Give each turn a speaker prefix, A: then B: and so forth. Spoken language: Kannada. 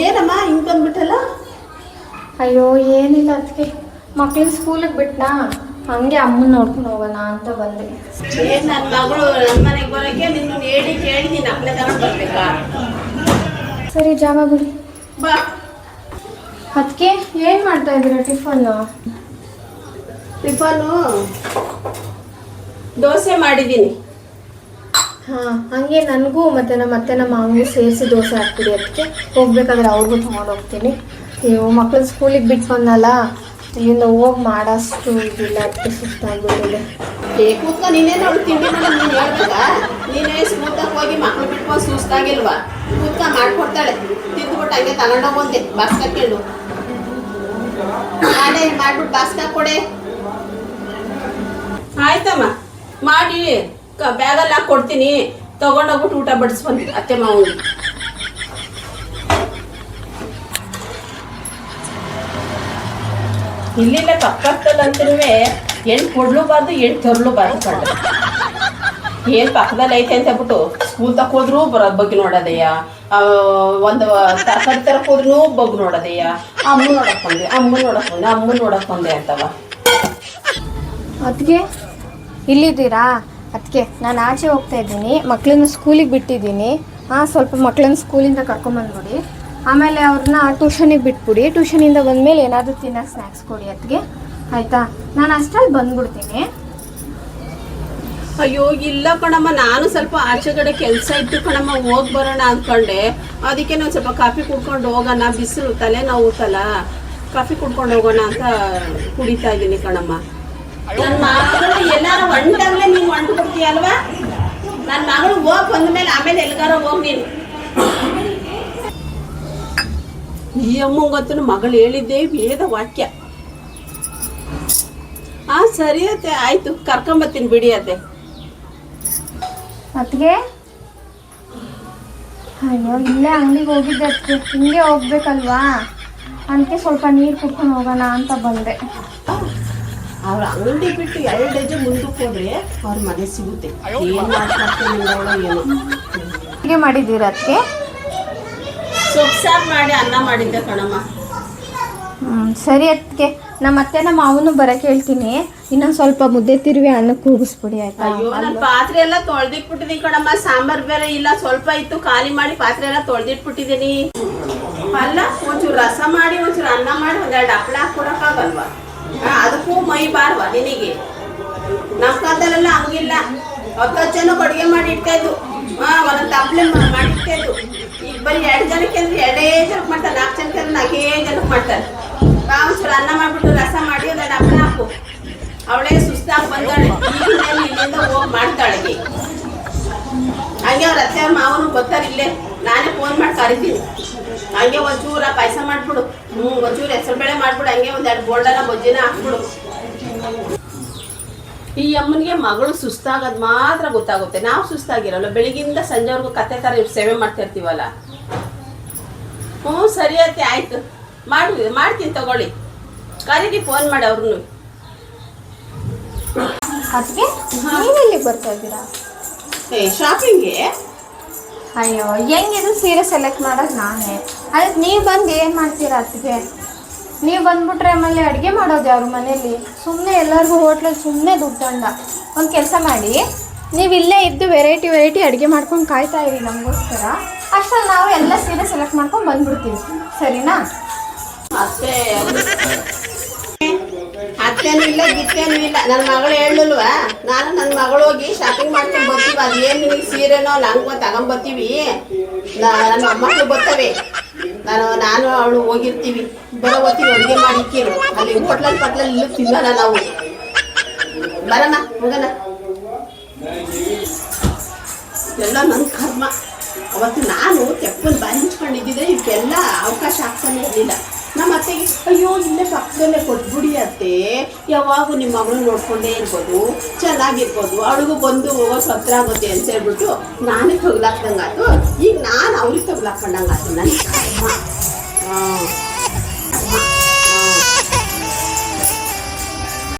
A: ಏನಮ್ಮ ಹಿಂಗೆ ಬಂದ್ಬಿಟ್ಟಲ್ಲ?
B: ಅಯ್ಯೋ ಏನಿಲ್ಲ, ಅದಕ್ಕೆ ಮಕ್ಳನ್ನ ಸ್ಕೂಲಿಗೆ ಬಿಟ್ನಾ, ಹಂಗೆ ಅಮ್ಮನ ನೋಡ್ಕೊಂಡು ಹೋಗೋಣ ಅಂತ ಬಂದೆ.
A: ನನ್ನ ಮಗಳು ನನ್ನ ಮನೆಗೆ ಬರೋಕ್ಕೆ ನಿನ್ನ ಹೇಳಿ ಕೇಳಿ ನೀನು ಅಪ್ಲೆ ತಗೊಂಡು ಬರ್ಬೇಕಾ?
B: ಸರಿ ಜಾಗ ಬಿಡಿ
A: ಬಾ.
B: ಅದಕ್ಕೆ ಏನು ಮಾಡ್ತಾ ಇದ್ದೀರಾ ಟಿಫನ್ನು?
A: ದೋಸೆ ಮಾಡಿದ್ದೀನಿ.
B: ಹಾಂ, ಹಂಗೆ ನನಗೂ ಮತ್ತು ನಮ್ಮ ಮಾವನಿಗೂ ಸೇರಿಸಿ ದೋಸೆ ಹಾಕ್ಬಿಡಿ. ಅದಕ್ಕೆ ಹೋಗ್ಬೇಕಾದ್ರೆ ಅವ್ರಿಗೂ ತೊಗೊಂಡು ಹೋಗ್ತೀನಿ. ನೀವು ಮಕ್ಕಳು ಸ್ಕೂಲಿಗೆ ಬಿಟ್ಟು ಬಂದಲ್ಲ, ಇಲ್ಲಿಂದ ಹೋಗಿ ಮಾಡೋಷ್ಟು ಇದಿಲ್ಲ, ಅದಕ್ಕೆ ಸುಸ್ತಾಗ್ಬಿಟ್ಟಿದೆ.
A: ಕೂತ್ಕೊ, ನೀನೇ ನೋಡಿ ತಿಂಡಿ ಮಾಡೋದು ನೀನು ಹೇಳ್ಬೇಕಾ? ನೀನೇ ಸ್ಮೂತಾಗಿ ಹೋಗಿ ಮಕ್ಳು ಬಿಟ್ಕೊಂಡು ಸುಸ್ತಾಗಿಲ್ವಾ? ಕೂತ್ಕ ಮಾಡ್ಕೊಡ್ತಾಳೆ, ತಿಂದ್ಬಿಟ್ಟು ಹಂಗೆ ತಗೊಂಡೋಗಂತೆ ಬಾಸ್ಕ ಕೇಳು. ನಾನೇ ಮಾಡ್ಬಿಟ್ಟು ಬಾಸ್ಕ ಕೊಡೆ. ಆಯ್ತಮ್ಮ, ಮಾಡಿ ಬ್ಯಾಗಲ್ಲಿ ಹಾಕಿ ಕೊಡ್ತೀನಿ, ತಗೊಂಡೋಗ್ಬಿಟ್ಟು ಊಟ ಬಡಿಸ್ಬಂದು ಅತ್ತೆ ಮಾವನಿಗೆ. ಇಲ್ಲಿಲ್ಲ ಪಕ್ಕದಲ್ಲಿ ಅಂತಿರುವೆ ಹೆಣ್ಣು ಕೊಡ್ಲೂಬಾರ್ದು ಹೆಣ್ಣು ತರಲೂಬಾರ್ದು ಕಂಡು. ಏನು ಪಕ್ಕದಲ್ಲಿ ಐತೆ ಅಂತ ಹೇಳ್ಬಿಟ್ಟು ಸ್ಕೂಲ್ ತಕ್ಕೋದ್ರೂ ಬರೋದು ಬಗ್ಗೆ ನೋಡೋದಯ್ಯ, ಒಂದು ತರಕಾರಿ ತರಕ್ಕೆ ಹೋದ್ರೂ ಬಗ್ಗೆ ನೋಡೋದಯ್ಯ, ಅಮ್ಮ ನೋಡಕ್ ಬಂದೆ ಅಂತವ.
B: ಅದಕ್ಕೆ ಇಲ್ಲಿದ್ದೀರಾ? ಅದಕ್ಕೆ ನಾನು ಆಚೆ ಹೋಗ್ತಾ ಇದ್ದೀನಿ, ಮಕ್ಕಳನ್ನ ಸ್ಕೂಲಿಗೆ ಬಿಟ್ಟಿದ್ದೀನಿ. ಸ್ವಲ್ಪ ಮಕ್ಕಳನ್ನ ಸ್ಕೂಲಿಂದ ಕರ್ಕೊಂಬಂದ್ಬಿಡಿ, ಆಮೇಲೆ ಅವ್ರನ್ನ ಟ್ಯೂಷನಿಗೆ ಬಿಟ್ಬಿಡಿ. ಟ್ಯೂಷನಿಂದ ಬಂದಮೇಲೆ ಏನಾದರೂ ತಿನ್ನೋಕೆ ಸ್ನ್ಯಾಕ್ಸ್ ಕೊಡಿ ಅದಕ್ಕೆ, ಆಯಿತಾ? ನಾನು ಅಷ್ಟರಲ್ಲಿ ಬಂದ್ಬಿಡ್ತೀನಿ.
A: ಅಯ್ಯೋ ಇಲ್ಲ ಕಣಮ್ಮ, ನಾನು ಸ್ವಲ್ಪ ಆಚೆಗಡೆ ಕೆಲಸ ಇತ್ತು ಕಣಮ್ಮ, ಹೋಗಿ ಬರೋಣ ಅಂದ್ಕೊಂಡೆ. ಅದಕ್ಕೆ ನಾನು ಸ್ವಲ್ಪ ಕಾಫಿ ಕುಡ್ಕೊಂಡು ಹೋಗೋಣ, ಬಿಸಿಲು ತಲೆ ನೋವುತ್ತಲ್ಲ, ಕಾಫಿ ಕುಡ್ಕೊಂಡು ಹೋಗೋಣ ಅಂತ ಕುಡಿತಾ ಇದ್ದೀನಿ ಕಣಮ್ಮ. ನನ್ನ ಮಗಳು ಎಲ್ಲಾರು ಒಂಟಾಗಲೇ ನೀನು ಹೊಂಟು ಕೊಡ್ತೀಯ ಅಲ್ವಾ? ನನ್ನ ಮಗಳು ಹೋಗಿ ಬಂದ್ಮೇಲೆ ಆಮೇಲೆ ಎಲ್ಗಾರ ಹೋಗಿ ನೀನು. ಈ ಅಮ್ಮಂಗಂತೂ ಮಗಳು ಹೇಳಿದ್ದೆ ವೇದ ವಾಕ್ಯ. ಸರಿ ಅತ್ತೆ, ಆಯ್ತು, ಕರ್ಕೊಂಬತ್ತೀನಿ ಬಿಡಿ ಅತ್ತೆ.
B: ಅದಕ್ಕೆ ಅಯ್ಯೋ ಇಲ್ಲೇ ಅಂಗಡಿಗೆ ಹೋಗಿದ್ದೆ, ಅದಕ್ಕೆ ಹಿಂಗೆ ಹೋಗ್ಬೇಕಲ್ವಾ, ಅದಕ್ಕೆ ಸ್ವಲ್ಪ ನೀರು ಕುಡ್ಕೊಂಡು ಹೋಗೋಣ ಅಂತ ಬಂದೆ.
A: ಅವ್ರ ಅಂಗಡಿ ಬಿಟ್ಟು 2 ಹೆಜ್ಜೆ ಮುಂದಕ್ಕೆ ಹೋದ್ರೆ ಅವ್ರ ಮನೆ ಸಿಗುತ್ತೆ. ಏನು ಮಾಡ್ತಾರೆ ಏನು
B: ಹೀಗೆ ಮಾಡಿದ್ದೀರ? ಅದಕ್ಕೆ
A: ಸೊಪ್ಪು ಸಾರು ಮಾಡಿ ಅನ್ನ ಮಾಡಿದ್ದೆ ಕಣಮ್ಮ.
B: ಸರಿ, ಅದಕ್ಕೆ ನಮ್ಮ ಮಾವನು ಬರೋಕೆ ಹೇಳ್ತೀನಿ, ಇನ್ನೊಂದು ಸ್ವಲ್ಪ ಮುದ್ದೆ ತಿರುವಿ ಅನ್ನಕ್ಕೆ ಕೂಗಿಸ್ಬಿಡಿ, ಆಯ್ತಾ?
A: ಅಯ್ಯೋ, ನನ್ನ ಪಾತ್ರೆ ಎಲ್ಲ ತೊಳೆದಿಟ್ಬಿಟ್ಟಿದ್ದೀನಿ ಕಣಮ್ಮ, ಸಾಂಬಾರು ಬೇರೆ ಇಲ್ಲ, ಸ್ವಲ್ಪ ಇತ್ತು, ಖಾಲಿ ಮಾಡಿ ಪಾತ್ರೆ ಎಲ್ಲ ತೊಳೆದಿಟ್ಬಿಟ್ಟಿದ್ದೀನಿ. ಅಲ್ಲ, ಒಂಚೂರು ರಸ ಮಾಡಿ, ಒಂಚೂರು ಅನ್ನ ಮಾಡಿ, 1-2 ಹಪ್ಪಳ ಹಾಕೊಡಕ್ಕಾಗಲ್ವಾ? ಅದಕ್ಕೂ ಮೈ ಬಾರ್ವಾ ನಿನಗೆ? ನಮ್ಮ ಕಾಲದಲ್ಲೆಲ್ಲ ಹಂಗಿಲ್ಲ, 10 ಜನಕ್ಕೆ ಅಡುಗೆ ಮಾಡಿ ಇಡ್ತಾ ಇದ್ದು, ಒಂದೊಂದು ತಪ್ಪಲೆ ಮಾಡಿಡ್ತಾ ಇದ್ದು. ಈಗ ಬರೀ 2 ಜನಕ್ಕೆ ಅಂದ್ರೆ 2 ಜನಕ್ಕೆ ಮಾಡ್ತಾರೆ, 4 ಜನಕ್ಕೆ ಅಂದ್ರೆ 4 ಜನಕ್ಕೆ ಮಾಡ್ತಾರೆ. ಒಂಚೂರು ಅನ್ನ ಮಾಡಿಬಿಟ್ಟು ರಸ ಮಾಡಿ 1-2 ಹಪ್ಪಳ ಹಾಕು. ಅವಳೇ ಸುಸ್ತಾಗಿ ಬಂದಾಳೆ, ಈಗಿನಲ್ಲಿ ಇಲ್ಲಿಂದ ಹೋಗಿ ಮಾಡ್ತಾಳೆ. ಹಂಗೆ ಅವ್ರ ಅತ್ತೆ ಅವ್ರ ಮಾವನು ಬರ್ತಾರೆ ಇಲ್ಲೇ, ನಾನೇ ಫೋನ್ ಮಾಡಿ ಕರಿತೀನಿ. ಹಂಗೆ ಒಂಚೂರ ಪಾಯಸ ಮಾಡಿಬಿಡು, ಒಂಚೂರು ಹೆಸರುಬೇಳೆ ಮಾಡಿಬಿಡು, ಹಂಗೆ 1-2 ಬೋಲ್ಡನ ಬಜ್ಜಿನ ಹಾಕ್ಬಿಡು. ಈ ಅಮ್ಮನಿಗೆ ಮಗಳು ಸುಸ್ತಾಗೋದು ಮಾತ್ರ ಗೊತ್ತಾಗುತ್ತೆ, ನಾವು ಸುಸ್ತಾಗಿರಲ್ಲ. ಬೆಳಿಗ್ಗಿಂದ ಸಂಜೆವರೆಗೂ ಕತೆ ಥರ ಸೇವೆ ಮಾಡ್ತಾ ಇರ್ತೀವಲ್ಲ. ಸರಿ ಅತ್ತೆ, ಆಯ್ತು, ಮಾಡ್ತೀನಿ ತಗೊಳ್ಳಿ, ಕರೀರಿ, ಫೋನ್ ಮಾಡಿ ಅವ್ರನ್ನು.
B: ಅದಕ್ಕೆ ನೀವೆಲ್ಲಿ ಬರ್ತಾ ಇದ್ದೀರಾ?
A: ಶಾಪಿಂಗ್ಗೆ.
B: ಅಯ್ಯೋ, ಹೆಂಗಿದು ಸೀರೆ ಸೆಲೆಕ್ಟ್ ಮಾಡೋದು ನಾನೇ, ಅದಕ್ಕೆ ನೀವು ಬಂದು ಏನು ಮಾಡ್ತೀರಾ? ಅದಕ್ಕೆ ನೀವು ಬಂದ್ಬಿಟ್ರೆ ಆಮೇಲೆ ಅಡುಗೆ ಮಾಡೋದು ಅವ್ರ ಮನೇಲಿ, ಸುಮ್ಮನೆ ಎಲ್ಲರಿಗೂ ಹೋಟ್ಲಲ್ಲಿ ಸುಮ್ಮನೆ ದುಡ್ಡಂಡ. ಒಂದು ಕೆಲಸ ಮಾಡಿ, ನೀವು ಇಲ್ಲೇ ಇದ್ದು ವೆರೈಟಿ ಅಡುಗೆ ಮಾಡ್ಕೊಂಡು ಕಾಯ್ತಾ ಇರಿ ನಮಗೋಸ್ಕರ. ಅಷ್ಟರಲ್ಲಿ ನಾವು ಎಲ್ಲ ಸೀರೆ ಸೆಲೆಕ್ಟ್ ಮಾಡ್ಕೊಂಡು ಬಂದ್ಬಿಡ್ತೀವಿ, ಸರಿನಾ?
A: ಅತ್ತೇನೂ ಇಲ್ಲ, ಗಿತ್ತೇನೂ ಇಲ್ಲ. ನನ್ನ ಮಗಳು ಹೇಳಲ್ವಾ, ನಾನು ನನ್ನ ಮಗಳು ಹೋಗಿ ಶಾಪಿಂಗ್ ಮಾಡ್ಕೊಂಡು ಬರ್ತೀವಿ. ಅದೇನು ನಿನಗೆ ಸೀರೆನೋ ಲಂಗ ತಗೊಂಬರ್ತೀವಿ, ನನ್ನ ಮೊಮ್ಮಕ್ಕಳು ಬರ್ತವೆ, ನಾನು ಅವಳು ಹೋಗಿರ್ತೀವಿ. ಬರೋ ಹೊತ್ತಿಗೆ ಅಡುಗೆ ಮಾಡಿಕ್ಕೀರು, ಅಲ್ಲಿ ಹೋಟ್ಲಲ್ಲಿ ಇಲ್ಲೂ ತಿನ್ನಲ್ಲ ನಾವು. ಬರಮ್ಮ, ಹೋಗೋಣ. ಎಲ್ಲ ನನ್ನ ಕರ್ಮ. ಅವತ್ತು ನಾನು ತೆಪ್ಪನ್ನು ಬಂದಿದ್ಕೊಂಡಿದ್ದಿದ್ರೆ ಇವಕ್ಕೆಲ್ಲ ಅವಕಾಶ ಆಗ್ತಾನೆ ಇರಲಿಲ್ಲ. ನಮ್ಮ ಅತ್ತೆಗೆ, ಅಯ್ಯೋ ಇಲ್ಲೇ ಪಕ್ಕದಲ್ಲೇ ಕೊಟ್ಬಿಡಿ ಅತ್ತೆ, ಯಾವಾಗೂ ನಿಮ್ಮ ಮಗಳು ನೋಡ್ಕೊಂಡೇ ಇರ್ಬೋದು, ಚೆನ್ನಾಗಿರ್ಬೋದು, ಅವಳಿಗೂ ಬಂದು ಹೋಗೋ ಸತ್ರ ಆಗುತ್ತೆ ಅಂತ ಹೇಳ್ಬಿಟ್ಟು ನಾನೇ ತಗ್ಲಾಕ್ದಂಗಾಯ್ತು. ಈಗ ನಾನು ಅವ್ರಿಗೆ ತಗ್ಲಾಕೊಂಡಂಗಾಯ್ತು ನನ್ನ ಕರ್ಮ.